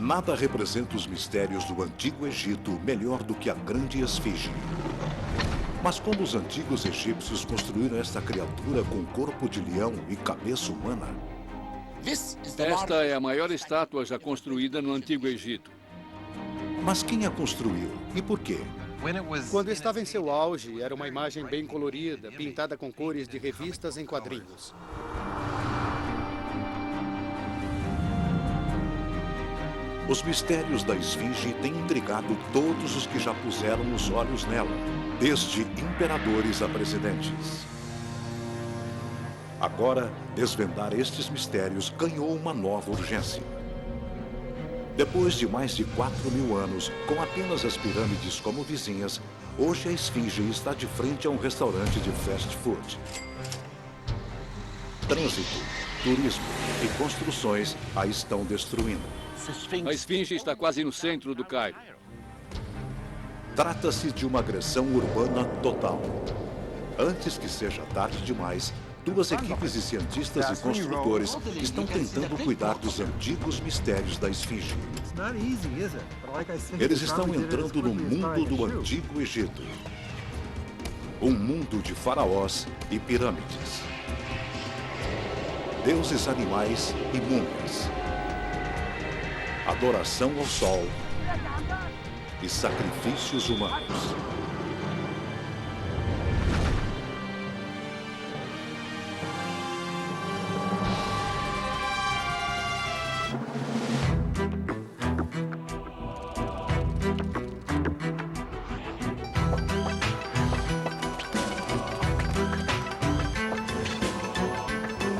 Nada representa os mistérios do Antigo Egito melhor do que a grande esfinge. Mas como os antigos egípcios construíram esta criatura com corpo de leão e cabeça humana? Esta é a maior estátua já construída no Antigo Egito. Mas quem a construiu e por quê? Quando estava em seu auge, era uma imagem bem colorida, pintada com cores de revistas em quadrinhos. Os mistérios da esfinge têm intrigado todos os que já puseram os olhos nela, desde imperadores a presidentes. Agora, desvendar estes mistérios ganhou uma nova urgência. Depois de mais de 4.000 anos, com apenas as pirâmides como vizinhas, hoje a esfinge está de frente a um restaurante de fast food. Trânsito, turismo e construções a estão destruindo. A esfinge está quase no centro do Cairo. Trata-se de uma agressão urbana total. Antes que seja tarde demais, duas equipes de cientistas e construtores estão tentando cuidar dos antigos mistérios da esfinge. Eles estão entrando no mundo do Antigo Egito. Um mundo de faraós e pirâmides. Deuses animais e múmias. Adoração ao sol e sacrifícios humanos.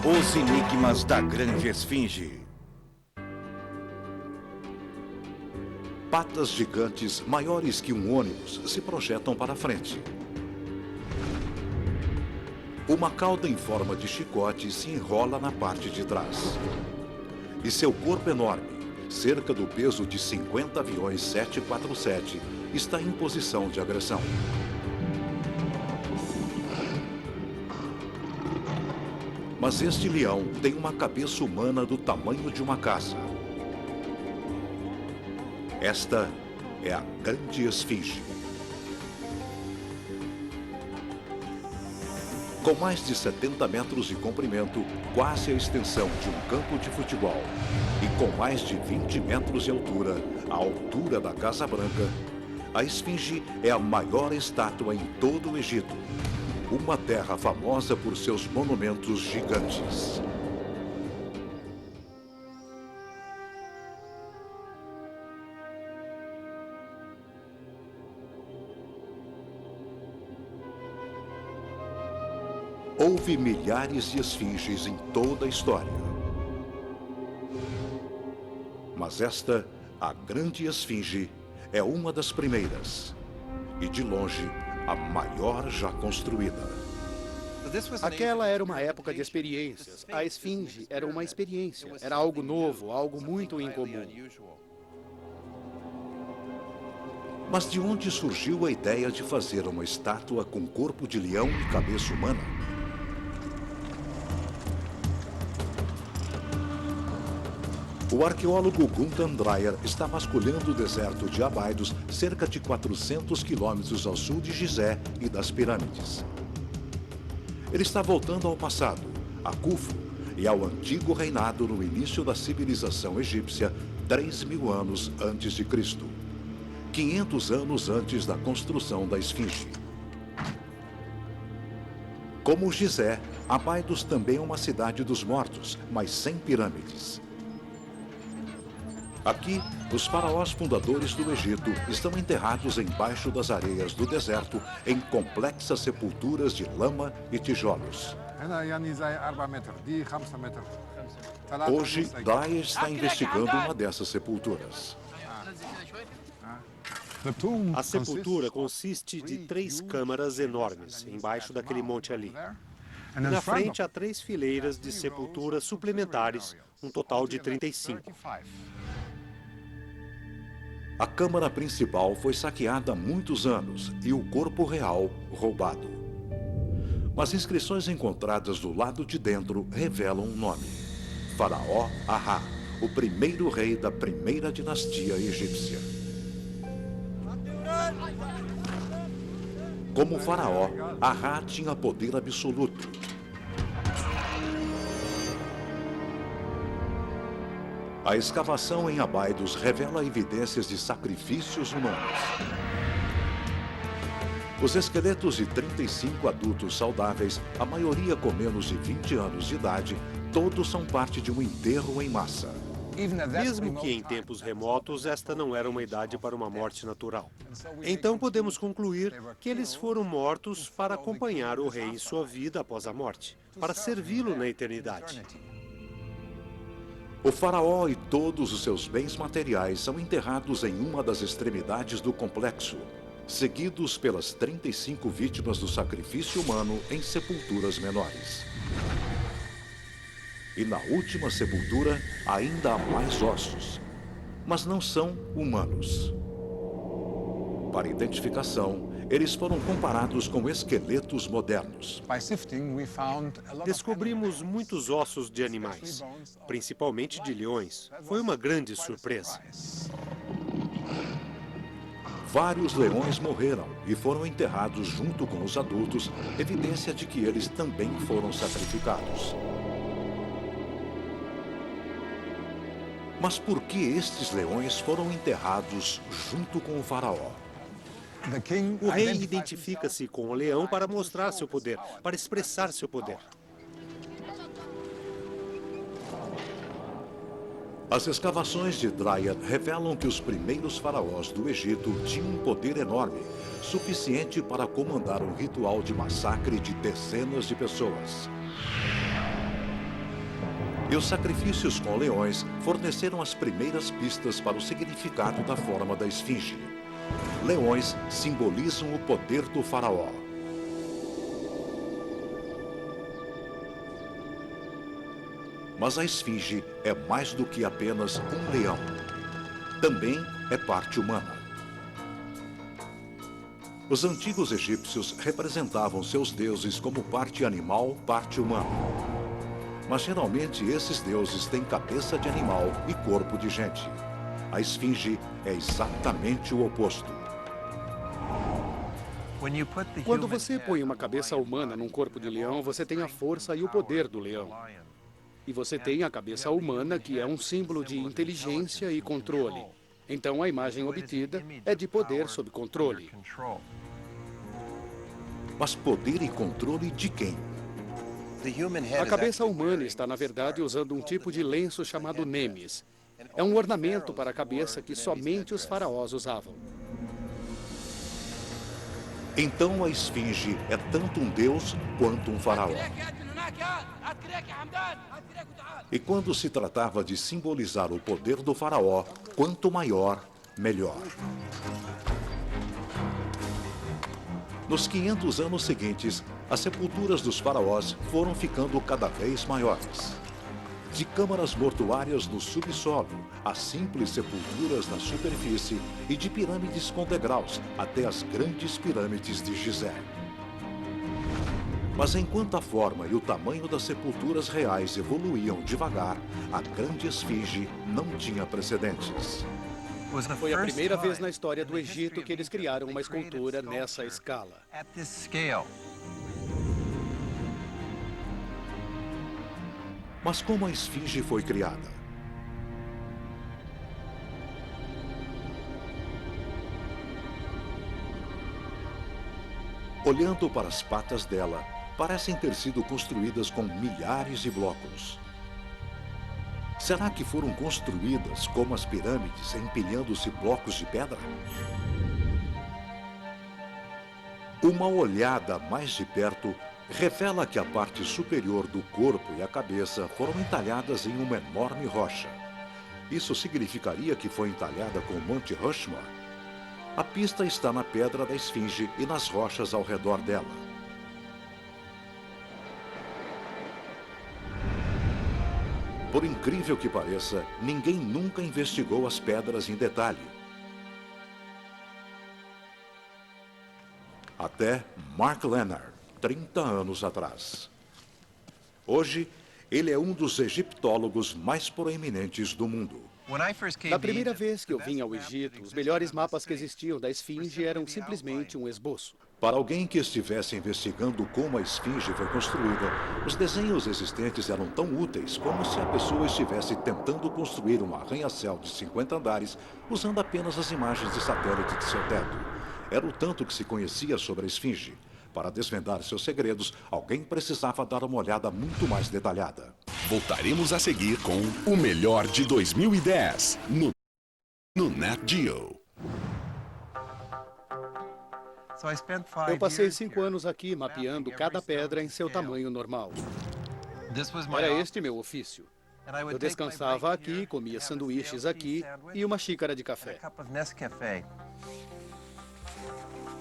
Os enigmas da Grande Esfinge. Patas gigantes maiores que um ônibus se projetam para frente. Uma cauda em forma de chicote se enrola na parte de trás. E seu corpo enorme, cerca do peso de 50 aviões 747, está em posição de agressão. Mas este leão tem uma cabeça humana do tamanho de uma casa. Esta é a Grande Esfinge. Com mais de 70 metros de comprimento, quase a extensão de um campo de futebol, e com mais de 20 metros de altura, a altura da Casa Branca, a Esfinge é a maior estátua em todo o Egito. Uma terra famosa por seus monumentos gigantes. Houve milhares de esfinges em toda a história. Mas esta, a Grande Esfinge, é uma das primeiras. E de longe, a maior já construída. Aquela era uma época de experiências. A esfinge era uma experiência. Era algo novo, algo muito incomum. Mas de onde surgiu a ideia de fazer uma estátua com corpo de leão e cabeça humana? O arqueólogo Gunther Dreyer está vasculhando o deserto de Abydos, cerca de 400 quilômetros ao sul de Gizé e das pirâmides. Ele está voltando ao passado, a Khufu, e ao antigo reinado no início da civilização egípcia, 3.000 anos antes de Cristo. 500 anos antes da construção da Esfinge. Como Gizé, Abydos também é uma cidade dos mortos, mas sem pirâmides. Aqui, os faraós fundadores do Egito estão enterrados embaixo das areias do deserto em complexas sepulturas de lama e tijolos. Hoje, Dreyer está investigando uma dessas sepulturas. A sepultura consiste de 3 câmaras enormes embaixo daquele monte ali. E na frente há 3 fileiras de sepulturas suplementares, um total de 35. A câmara principal foi saqueada há muitos anos e o corpo real roubado. Mas inscrições encontradas do lado de dentro revelam um nome: Faraó Aha, o primeiro rei da primeira dinastia egípcia. Como faraó, Ra tinha poder absoluto. A escavação em Abidos revela evidências de sacrifícios humanos. Os esqueletos de 35 adultos saudáveis, a maioria com menos de 20 anos de idade, todos são parte de um enterro em massa. Mesmo que em tempos remotos, esta não era uma idade para uma morte natural. Então podemos concluir que eles foram mortos para acompanhar o rei em sua vida após a morte, para servi-lo na eternidade. O faraó e todos os seus bens materiais são enterrados em uma das extremidades do complexo, seguidos pelas 35 vítimas do sacrifício humano em sepulturas menores. E na última sepultura ainda há mais ossos, mas não são humanos. Para identificação, eles foram comparados com esqueletos modernos. Descobrimos muitos ossos de animais, principalmente de leões. Foi uma grande surpresa. Vários leões morreram e foram enterrados junto com os adultos, evidência de que eles também foram sacrificados. Mas por que estes leões foram enterrados junto com o faraó? O rei identifica-se com o leão para mostrar seu poder, para expressar seu poder. As escavações de Dryar revelam que os primeiros faraós do Egito tinham um poder enorme, suficiente para comandar um ritual de massacre de dezenas de pessoas. E os sacrifícios com leões forneceram as primeiras pistas para o significado da forma da esfinge. Leões simbolizam o poder do faraó. Mas a esfinge é mais do que apenas um leão. Também é parte humana. Os antigos egípcios representavam seus deuses como parte animal, parte humana. Mas geralmente esses deuses têm cabeça de animal e corpo de gente. A esfinge é exatamente o oposto. Quando você põe uma cabeça humana num corpo de leão, você tem a força e o poder do leão. E você tem a cabeça humana, que é um símbolo de inteligência e controle. Então a imagem obtida é de poder sob controle. Mas poder e controle de quem? A cabeça humana está, na verdade, usando um tipo de lenço chamado nemes. É um ornamento para a cabeça que somente os faraós usavam. Então a esfinge é tanto um deus quanto um faraó. E quando se tratava de simbolizar o poder do faraó, quanto maior, melhor. Nos 500 anos seguintes, as sepulturas dos faraós foram ficando cada vez maiores. De câmaras mortuárias no subsolo, a simples sepulturas na superfície e de pirâmides com degraus até as grandes pirâmides de Gizé. Mas enquanto a forma e o tamanho das sepulturas reais evoluíam devagar, a grande esfinge não tinha precedentes. Foi a primeira vez na história do Egito que eles criaram uma escultura nessa escala. Mas como a esfinge foi criada? Olhando para as patas dela, parecem ter sido construídas com milhares de blocos. Será que foram construídas como as pirâmides, empilhando-se blocos de pedra? Uma olhada mais de perto revela que a parte superior do corpo e a cabeça foram entalhadas em uma enorme rocha. Isso significaria que foi entalhada com o Monte Rushmore? A pista está na pedra da esfinge e nas rochas ao redor dela. Por incrível que pareça, ninguém nunca investigou as pedras em detalhe. Até Mark Leonard, 30 anos atrás. Hoje, Ele é um dos egiptólogos mais proeminentes do mundo. Da primeira vez que eu vim ao Egito, os melhores mapas que existiam da Esfinge eram simplesmente um esboço. Para alguém que estivesse investigando como a esfinge foi construída, os desenhos existentes eram tão úteis como se a pessoa estivesse tentando construir um arranha-céu de 50 andares usando apenas as imagens de satélite de seu teto. Era o tanto que se conhecia sobre a esfinge. Para desvendar seus segredos, alguém precisava dar uma olhada muito mais detalhada. Voltaremos a seguir com o melhor de 2010 no Nat Geo. Eu passei 5 anos aqui mapeando cada pedra em seu tamanho normal. Era este meu ofício. Eu descansava aqui, comia sanduíches aqui e uma xícara de café.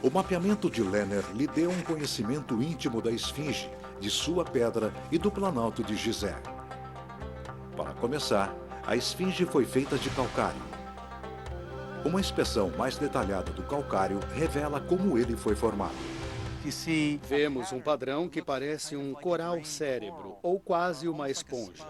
O mapeamento de Lerner lhe deu um conhecimento íntimo da esfinge, de sua pedra e do Planalto de Gizé. Para começar, a esfinge foi feita de calcário. Uma inspeção mais detalhada do calcário revela como ele foi formado. Vemos um padrão que parece um coral cérebro, ou quase uma esponja.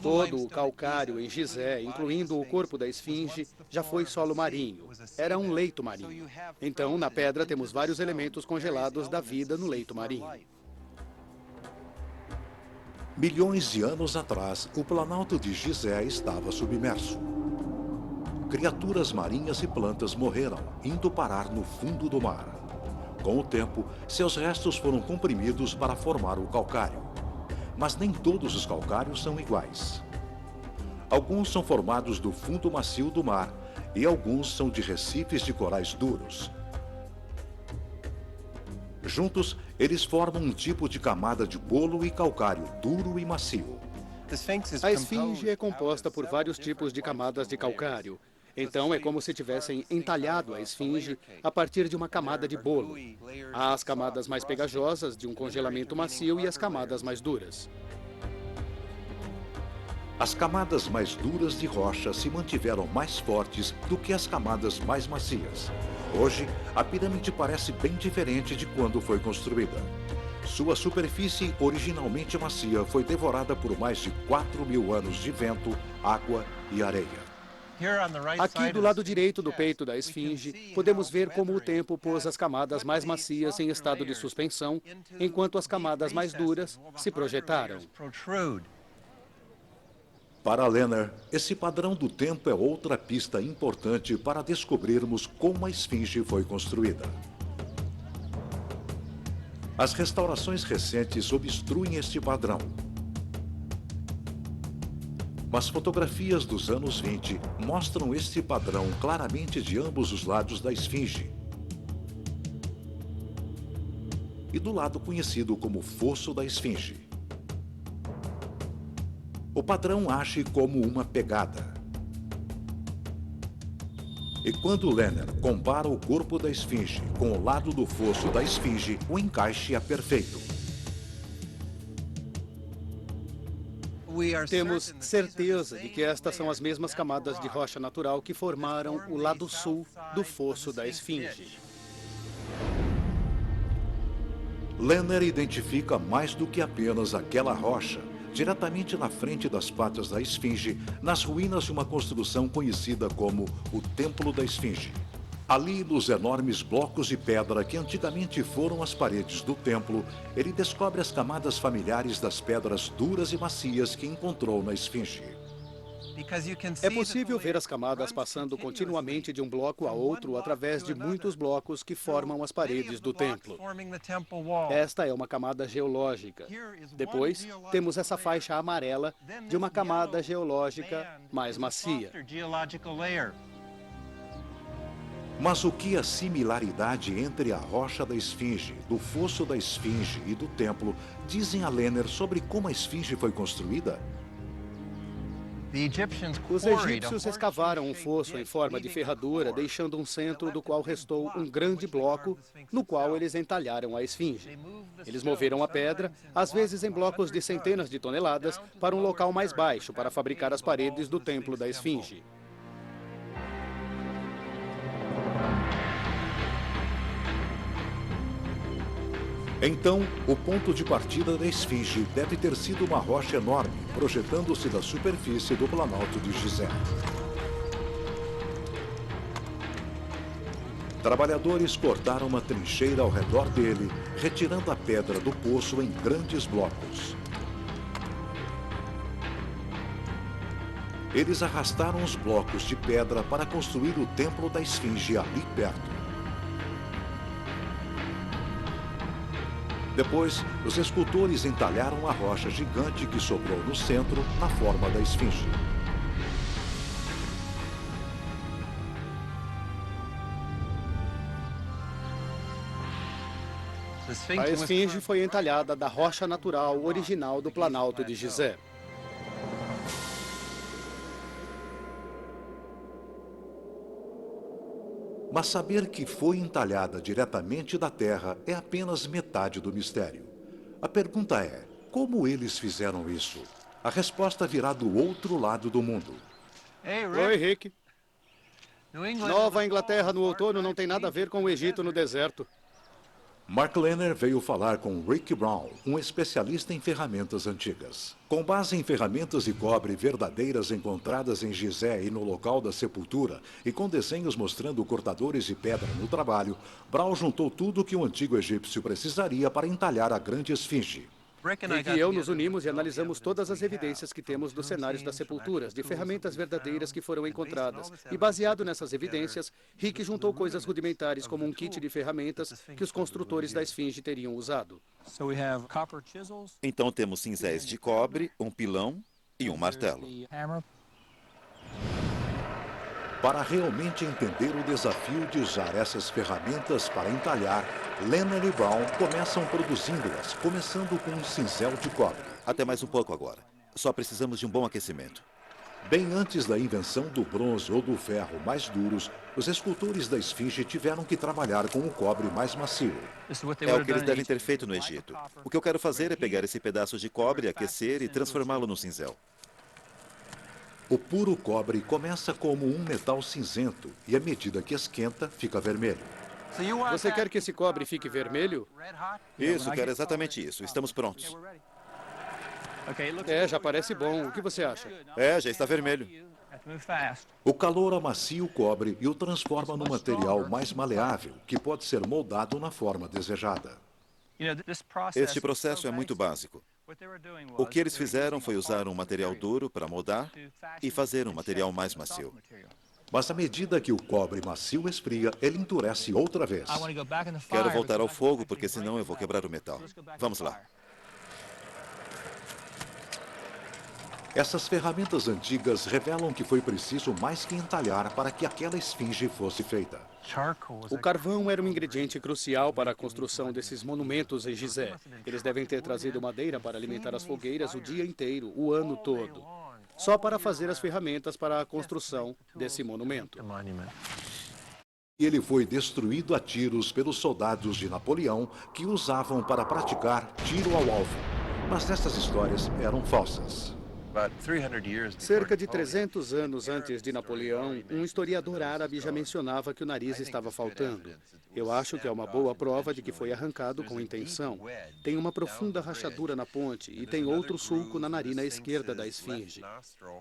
Todo o calcário em Gizé, incluindo o corpo da esfinge, já foi solo marinho. Era um leito marinho. Então, na pedra, temos vários elementos congelados da vida no leito marinho. Milhões de anos atrás, o Planalto de Gizé estava submerso. Criaturas marinhas e plantas morreram, indo parar no fundo do mar. Com o tempo, seus restos foram comprimidos para formar o calcário. Mas nem todos os calcários são iguais. Alguns são formados do fundo macio do mar e alguns são de recifes de corais duros. Juntos, eles formam um tipo de camada de bolo e calcário duro e macio. A esfinge é composta por vários tipos de camadas de calcário. Então, é como se tivessem entalhado a esfinge a partir de uma camada de bolo. Há as camadas mais pegajosas, de um congelamento macio, e as camadas mais duras. As camadas mais duras de rocha se mantiveram mais fortes do que as camadas mais macias. Hoje, a pirâmide parece bem diferente de quando foi construída. Sua superfície, originalmente macia, foi devorada por mais de 4.000 anos de vento, água e areia. Aqui do lado direito do peito da esfinge, podemos ver como o tempo pôs as camadas mais macias em estado de suspensão, enquanto as camadas mais duras se projetaram. Para Lerner, esse padrão do tempo é outra pista importante para descobrirmos como a esfinge foi construída. As restaurações recentes obstruem este padrão. Mas fotografias dos anos 20 mostram este padrão claramente de ambos os lados da esfinge. E do lado conhecido como fosso da esfinge. O padrão age como uma pegada. E quando Lerner compara o corpo da esfinge com o lado do fosso da esfinge, o encaixe é perfeito. Temos certeza de que estas são as mesmas camadas de rocha natural que formaram o lado sul do fosso da esfinge. Lerner identifica mais do que apenas aquela rocha, diretamente na frente das patas da esfinge, nas ruínas de uma construção conhecida como o Templo da Esfinge. Ali, nos enormes blocos de pedra que antigamente foram as paredes do templo, ele descobre as camadas familiares das pedras duras e macias que encontrou na esfinge. É possível ver as camadas passando continuamente de um bloco a outro através de muitos blocos que formam as paredes do templo. Esta é uma camada geológica. Depois, temos essa faixa amarela de uma camada geológica mais macia. Mas o que a similaridade entre a rocha da esfinge, do fosso da esfinge e do templo dizem a Lerner sobre como a esfinge foi construída? Os egípcios escavaram um fosso em forma de ferradura, deixando um centro do qual restou um grande bloco, no qual eles entalharam a esfinge. Eles moveram a pedra, às vezes em blocos de centenas de toneladas, para um local mais baixo, para fabricar as paredes do templo da esfinge. Então, o ponto de partida da esfinge deve ter sido uma rocha enorme, projetando-se da superfície do Planalto de Gizé. Trabalhadores cortaram uma trincheira ao redor dele, retirando a pedra do poço em grandes blocos. Eles arrastaram os blocos de pedra para construir o templo da esfinge ali perto. Depois, os escultores entalharam a rocha gigante que sobrou no centro, na forma da esfinge. A esfinge foi entalhada da rocha natural original do Planalto de Gizé. Mas saber que foi entalhada diretamente da terra é apenas metade do mistério. A pergunta é, como eles fizeram isso? A resposta virá do outro lado do mundo. Oi, Rick. Nova Inglaterra no outono não tem nada a ver com o Egito no deserto. Mark Lenner veio falar com Rick Brown, um especialista em ferramentas antigas. Com base em ferramentas de cobre verdadeiras encontradas em Gizé e no local da sepultura, e com desenhos mostrando cortadores de pedra no trabalho, Brown juntou tudo o que o antigo egípcio precisaria para entalhar a grande esfinge. Rick e eu nos unimos e analisamos todas as evidências que temos dos cenários das sepulturas, de ferramentas verdadeiras que foram encontradas. E baseado nessas evidências, Rick juntou coisas rudimentares como um kit de ferramentas que os construtores da esfinge teriam usado. Então temos cinzéis de cobre, um pilão e um martelo. Para realmente entender o desafio de usar essas ferramentas para entalhar, Lenner e Brown começam produzindo-as, começando com um cinzel de cobre. Até mais um pouco agora. Só precisamos de um bom aquecimento. Bem antes da invenção do bronze ou do ferro mais duros, os escultores da esfinge tiveram que trabalhar com o cobre mais macio. É o que eles devem ter feito no Egito. O que eu quero fazer é pegar esse pedaço de cobre, aquecer e transformá-lo num cinzel. O puro cobre começa como um metal cinzento e, à medida que esquenta, fica vermelho. Você quer que esse cobre fique vermelho? Isso, quero exatamente isso. Estamos prontos. Já parece bom. O que você acha? Já está vermelho. O calor amacia o cobre e o transforma num material mais maleável, que pode ser moldado na forma desejada. Este processo é muito básico. O que eles fizeram foi usar um material duro para moldar e fazer um material mais macio. Mas à medida que o cobre macio esfria, ele endurece outra vez. Quero voltar ao fogo, porque senão eu vou quebrar o metal. Vamos lá. Essas ferramentas antigas revelam que foi preciso mais que entalhar para que aquela esfinge fosse feita. O carvão era um ingrediente crucial para a construção desses monumentos em Gizé. Eles devem ter trazido madeira para alimentar as fogueiras o dia inteiro, o ano todo, só para fazer as ferramentas para a construção desse monumento. Ele foi destruído a tiros pelos soldados de Napoleão que usavam para praticar tiro ao alvo. Mas essas histórias eram falsas. Cerca de 300 anos antes de Napoleão, um historiador árabe já mencionava que o nariz estava faltando. Eu acho que é uma boa prova de que foi arrancado com intenção. Tem uma profunda rachadura na ponte e tem outro sulco na narina esquerda da esfinge.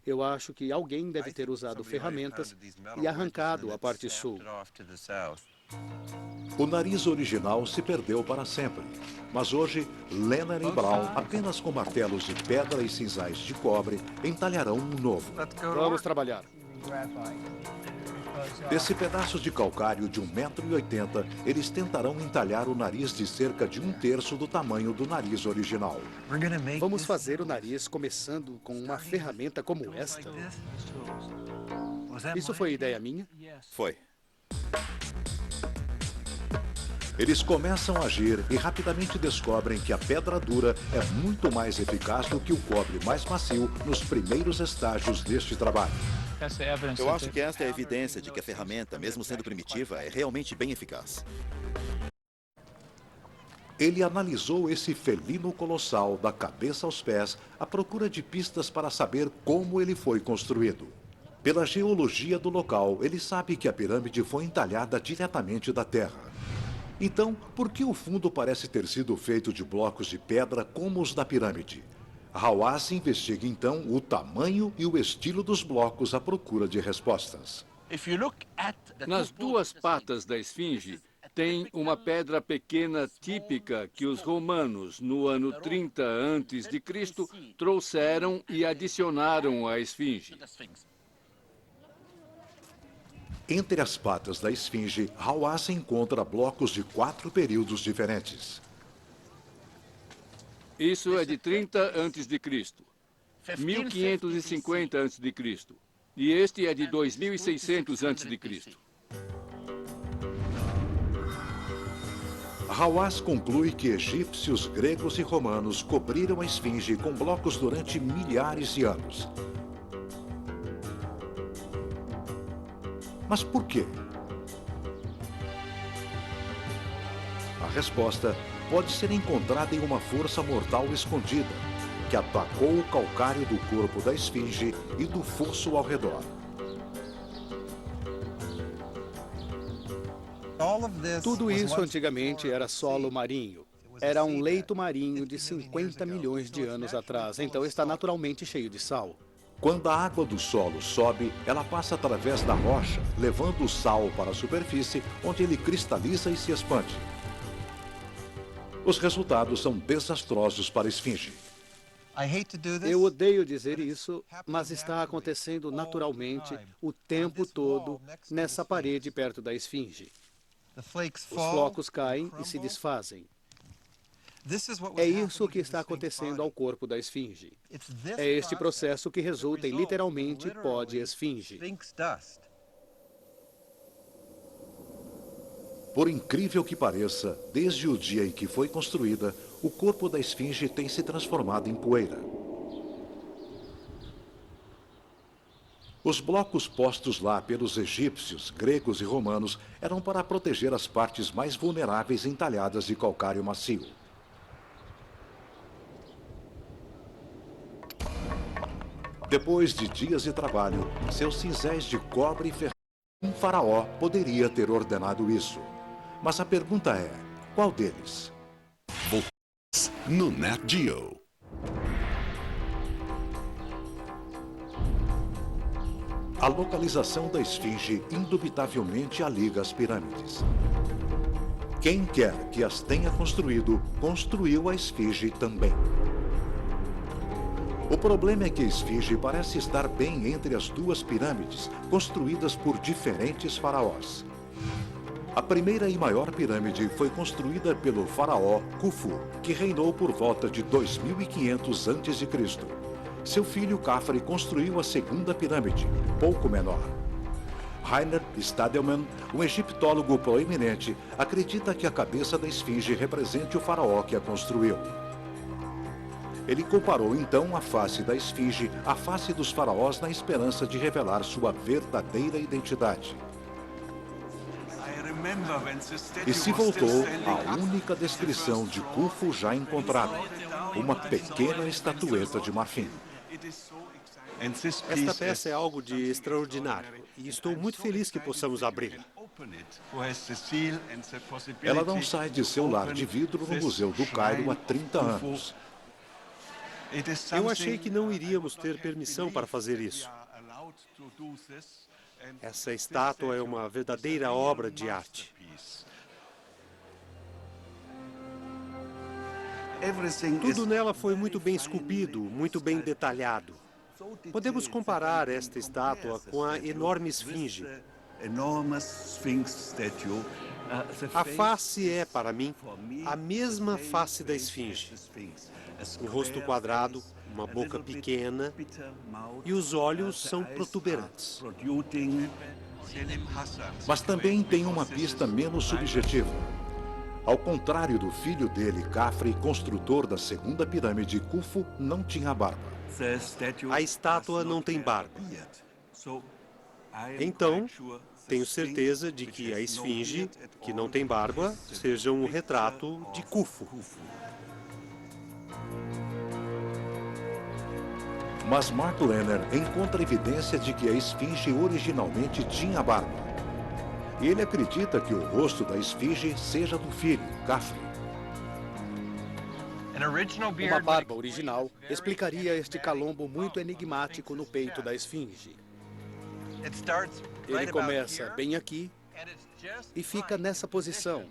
Eu acho que alguém deve ter usado ferramentas e arrancado a parte sul. O nariz original se perdeu para sempre, mas hoje, Lenner e Brown, apenas com martelos de pedra e cinzais de cobre, entalharão um novo. Vamos trabalhar. Desse pedaço de calcário de 1,80 m, eles tentarão entalhar o nariz de cerca de 1/3 do tamanho do nariz original. Vamos fazer o nariz começando com uma ferramenta como esta? Isso foi ideia minha? Foi. Eles começam a agir e rapidamente descobrem que a pedra dura é muito mais eficaz do que o cobre mais macio nos primeiros estágios deste trabalho. Eu acho que esta é a evidência de que a ferramenta, mesmo sendo primitiva, é realmente bem eficaz. Ele analisou esse felino colossal da cabeça aos pés à procura de pistas para saber como ele foi construído. Pela geologia do local, ele sabe que a pirâmide foi entalhada diretamente da terra. Então, por que o fundo parece ter sido feito de blocos de pedra como os da pirâmide? Hawass investiga então o tamanho e o estilo dos blocos à procura de respostas. Nas duas patas da esfinge, tem uma pedra pequena típica que os romanos, no ano 30 a.C., trouxeram e adicionaram à esfinge. Entre as patas da esfinge, Hawass encontra blocos de 4 períodos diferentes. Isso é de 30 a.C., 1550 a.C., e este é de 2600 a.C. Hawass conclui que egípcios, gregos e romanos cobriram a esfinge com blocos durante milhares de anos. Mas por quê? A resposta pode ser encontrada em uma força mortal escondida, que atacou o calcário do corpo da esfinge e do fosso ao redor. Tudo isso antigamente era solo marinho. Era um leito marinho de 50 milhões de anos atrás, então está naturalmente cheio de sal. Quando a água do solo sobe, ela passa através da rocha, levando o sal para a superfície, onde ele cristaliza e se expande. Os resultados são desastrosos para a esfinge. Eu odeio dizer isso, mas está acontecendo naturalmente o tempo todo nessa parede perto da esfinge. Os flocos caem e se desfazem. É isso que está acontecendo ao corpo da esfinge. É este processo que resulta em literalmente pó de esfinge. Por incrível que pareça, desde o dia em que foi construída, o corpo da esfinge tem se transformado em poeira. Os blocos postos lá pelos egípcios, gregos e romanos eram para proteger as partes mais vulneráveis entalhadas de calcário macio. Depois de dias de trabalho, seus cinzéis de cobre e ferro, um faraó poderia ter ordenado isso. Mas a pergunta é, qual deles? No Nat Geo. A localização da esfinge indubitavelmente a liga às pirâmides. Quem quer que as tenha construído, construiu a esfinge também. O problema é que a esfinge parece estar bem entre as duas pirâmides, construídas por diferentes faraós. A primeira e maior pirâmide foi construída pelo faraó Khufu, que reinou por volta de 2500 a.C. Seu filho Khafre construiu a segunda pirâmide, pouco menor. Rainer Stadelmann, um egiptólogo proeminente, acredita que a cabeça da esfinge represente o faraó que a construiu. Ele comparou então a face da esfinge à face dos faraós na esperança de revelar sua verdadeira identidade. E se voltou à única descrição de Khufu já encontrada, uma pequena estatueta de marfim. Esta peça é algo de extraordinário e estou muito feliz que possamos abri-la. Ela não sai de seu lar de vidro no Museu do Cairo há 30 anos. Eu achei que não iríamos ter permissão para fazer isso. Essa estátua é uma verdadeira obra de arte. Tudo nela foi muito bem esculpido, muito bem detalhado. Podemos comparar esta estátua com a enorme esfinge. A face é, para mim, a mesma face da esfinge. Um rosto quadrado, uma boca pequena e os olhos são protuberantes. Mas também tem uma pista menos subjetiva. Ao contrário do filho dele, Khafre, construtor da segunda pirâmide, Khufu não tinha barba. A estátua não tem barba. Então, tenho certeza de que a esfinge, que não tem barba, seja um retrato de Khufu. Mas Mark Lehner encontra evidência de que a esfinge originalmente tinha barba. Ele acredita que o rosto da esfinge seja do filho, Khafre. Uma barba original explicaria este calombo muito enigmático no peito da esfinge. Ele começa bem aqui e fica nessa posição,